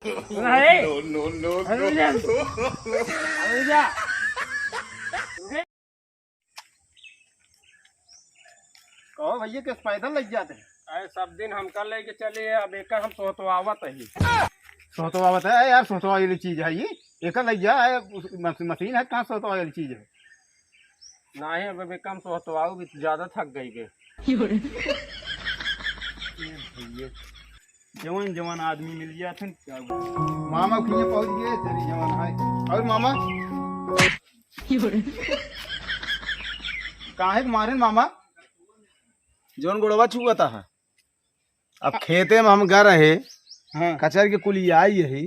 नहीं no no जा कहो भैया किस पैदल लग जाते हैं। अरे सब दिन हम कर लेके चले अब एक हम तो आवत ही सोतवा बताया यार, सोतवा वाली चीज है ये, एक लग जा मशीन है, कहाँ सोतवा वाली चीज है। नहीं अब एक हम सोतवाऊ भी ज्यादा थक गई बे। जवान जवान आदमी मिल जाते हैं क्या मामा खुले पहुंच गए तेरी जवान है। और मामा कहाँ है मारे मामा जोन गोड़वा छुआ था। अब खेते में हम गए रहे, हाँ कचर के कुली आई यही।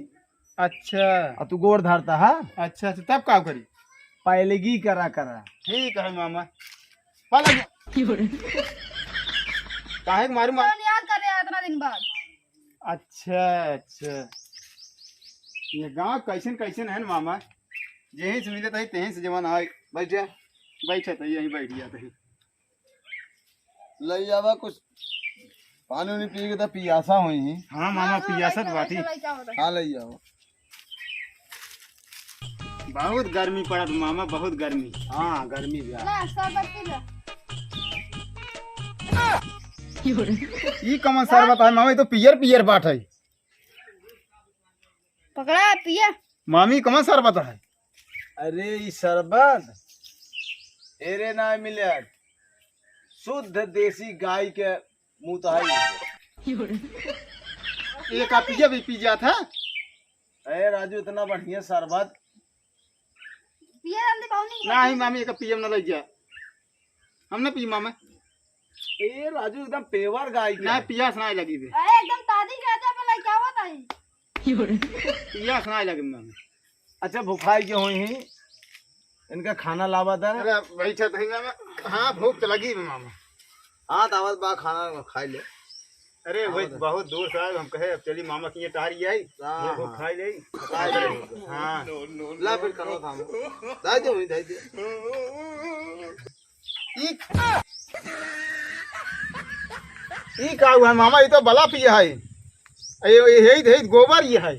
अच्छा अब तू गोड़ धरता है। अच्छा अच्छा तब का करी पहलेगी करा करा। ठीक है मामा काहे के मारू मामा याद कर रहे हैं इतना दिन बाद। अच्छा अच्छा ये गाँव कैसन कैसन है न मामा, यही से मिलत है तहीं से जवान आए। बैठ जा बैठे तो यहीं बैठ जाते हैं। लई जावा कुछ पानी उनी पी के तो पियासा हुई। हाँ मामा पियासत बाटी। हाँ लई जाओ। बहुत गर्मी पड़त मामा, बहुत गर्मी। हाँ गर्मी भी ना शरबत पी ले। ई कमन शरबत है मामा, ये तो पियर पियर बाट है। पकड़ा पिया। मामी कमन शरबत है। अरे ये शरबत एरे ना मिले, शुद्ध देसी गाय के मुतहाई। एक आप पिया भी पी जाता है। अरे राजू इतना बढ़िया शरबत। पिया जल्दी पानी। नहीं मामी एक पियम न लग जा, हम न पी मामा। ए राजू एकदम पेवर गाय के। ना पियास ना लगी बे, अरे एकदम ताजी गाजा पे लग क्या होता है। पियास ना लगी मामी। अच्छा भूखाई के हुई ही इनका खाना लावा था। अरे बैठे थे मामा। हाँ भूख तो लगी बे मामा। हाँ दावत बा खाना खाई ले। अरे वही बहुत दूर से आए, हम कहे अब चली मामा की ये टहरी आई ये भूख खाई ले। हाँ ला फिर करो था दाई दे हुई दाई दे। ई का हुआ मामा, ये तो बला पिया है। यही गोबर ये है।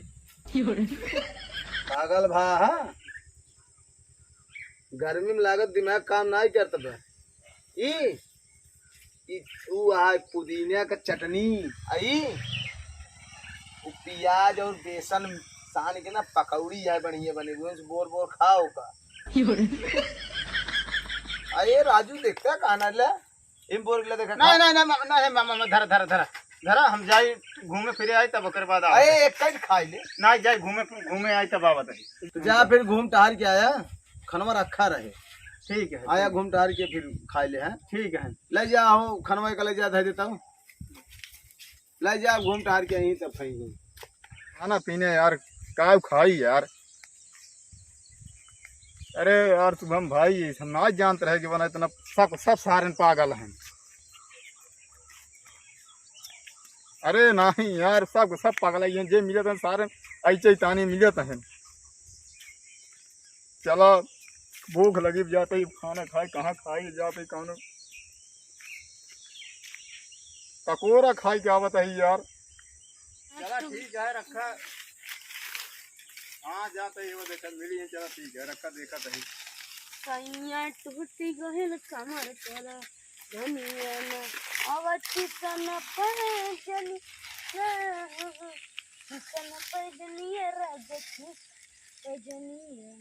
पागल भा हाँ? गर्मी में लागत दिमाग काम नहीं करता बे। तू आ पुदीने का चटनी आई, प्याज और बेसन सान के ना पकौड़ी है बढ़िया बने हुए, बोर बोर खाओ का। अरे राजू देखता खाना ले इन बोर के देखा। नहीं नहीं नहीं मामा धरा धरा धरा धरा, हम जाए घूमे फिरे आए तब ओकर बाद। अरे एक ही खाई ले। नहीं जाए घूमे घूमे आए तब आवत है। तो जा फिर घूम टहर के आया, खनवा रखा रहे। ठीक है आया घूम टहर के फिर खाई ले हैं। ठीक है ले जाओ खनवा का ले जा दे देता हूँ। ले जा घूम टहर के यहीं तब खाएंगे। खाना पीने यार का खाई यार। अरे यार शुभम भाई हम ना जानते रहे कि बना इतना सब सारे पागल हैं। अरे नहीं यार सब पागल हैं, जे मिलत हैं सारे ऐसे तानी मिलत हैं। चलो भूख लगी जाते ही खाना खाए, कहाँ खाई जाते कौन पकोड़ा खाई क्या बताइए यार। चलो ठीक है रखा। हाँ जाते ही वो देखा मिली है। चलो ठीक है रखा देखा सही। कन्या टूटी गहिल कमर तोरा धनिया न अवती सन पड़े चली सन पर दुनिया राजती जनिया।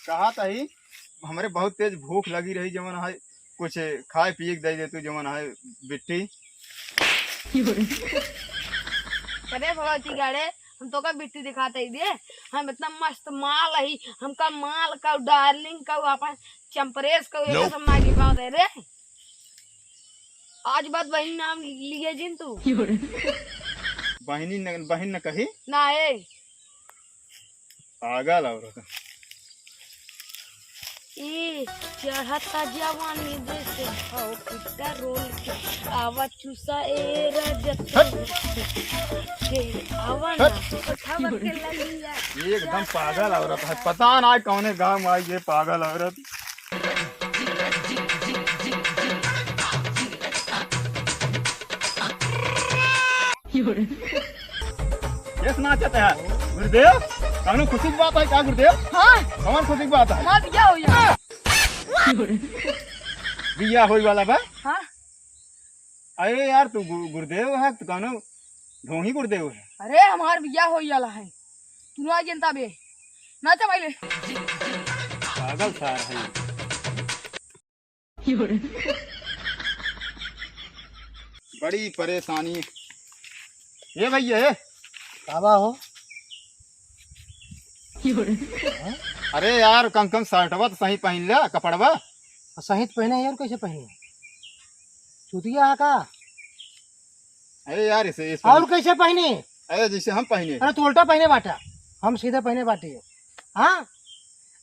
कहा था ही हमारे बहुत तेज भूख लगी रही, जमन है कुछ खाए पिए दे दे तू जमन है बिट्टी। अरे भगवती गाड़े हम तो का बिट्टी दिखाते ही दे, हम इतना मस्त माल है, हमका माल का डार्लिंग का अपन चंपरेस का ये सब मांगी पाओ दे रे। आज बात बहन नाम लिए जिन तू बहन न कही ना ए पागल औरत। ए चढ़ता जवानी जैसे हो पिट्टा रोल के आवा चूसा ए रजत के आवा ना उठावा के ललिया। एकदम पागल औरत है, पता ना कौने गांव में आई ये पागल औरत। ये नाचत है गुरुदेव कानू खुशी की बात है क्या गुरुदेव हाँ कौन खुशी की बात है हमार बिया हो या बिया होई वाला बा हाँ अरे यार तू गुरुदेव है तू कानू ढोंगी गुरुदेव है अरे हमार बिया हो जाला है तू ना जनता बे ना चमाइले पागल सार है बड़ी परेशानी ये भैया काबा हो अरे यार कम कम शर्टवा तो सही पहन लिया कपड़वा सहित पहने यार कैसे पहने चुतिया का अरे यार इसे और कैसे पहने अरे जैसे हम पहने अरे तू उल्टा पहने बाटा हम सीधे पहने बाटे हाँ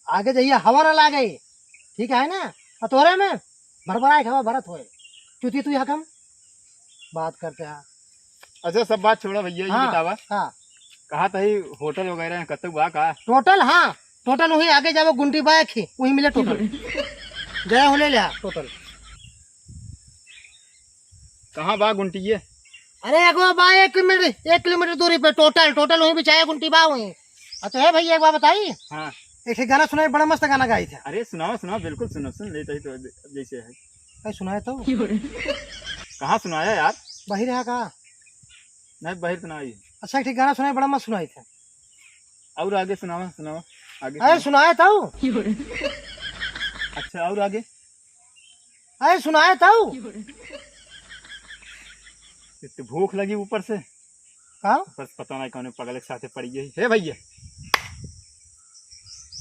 आगे जाइए हवा ना लागे ठीक है ना और तोरे में भरभराए हवा भरत होए चुती तू यहाँ कम बात करते हैं अच्छा सब बात छोड़ा भैया ये हाँ, बतावा हाँ कहा था ही होटल वगैरह कतक बा का टोटल हाँ टोटल वही आगे जाओ गुंटी बाइक ही वही मिले टोटल जया हो ले लिया टोटल कहाँ बा गुंटी ये अरे एगो बा 1 किलोमीटर दूरी पे टोटल टोटल वहीं भी चाहे गुंटी बा वहीं अच्छा है भैया एक बात बताइए हाँ एक गाना सुनाई बड़ा मस्त गाना गाई थे अरे सुनाओ सुनाओ बिल्कुल सुनो सुन लेते ही तो जैसे है कहीं सुनाए तो कहाँ सुनाया यार बाहर है कहा नहीं बाहर सुनाई अच्छा ठीक गाना सुनाई बड़ा मस्त सुनाई थे और आगे सुनाओ सुनाओ आगे अरे सुनाए था अच्छा और आगे अरे सुनाए था इतनी भूख लगी ऊपर से हाँ ऊपर से पता नहीं कौन पगले के साथ पड़ी गई है भैया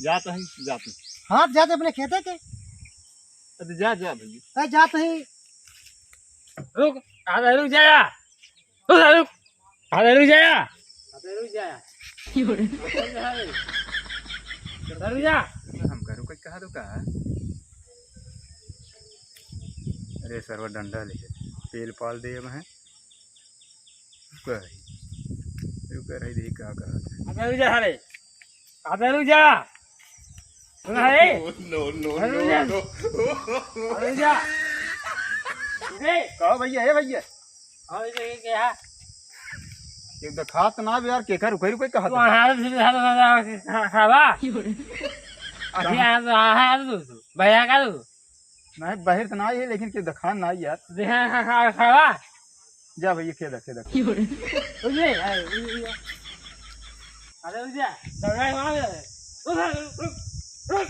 जाता ही जाते हाथ जाते अपने खेते के अरे जा जा भैया अरे जाते ही रुक आधा रुक जाया रुक आधा रुक जाया रुक जा हम करूँ कोई कहा तो कहा अरे सर्व डंडा ले तेल पाल दे अब है रुक रही दे क्या कहा आधा रुक जा हरे आधा रुक जा हरे रुक जा कहो भैया है भैया हाँ ये क्या है एक तो खात ना भी यार केकर रुक रुक कहा तू हाथ से खावा अभी आ भैया का तू नहीं बाहर तो ना है लेकिन के दखान ना यार देखा खावा जा भैया खेदा खेदा उसे अरे उसे दौड़ा मार रुक रुक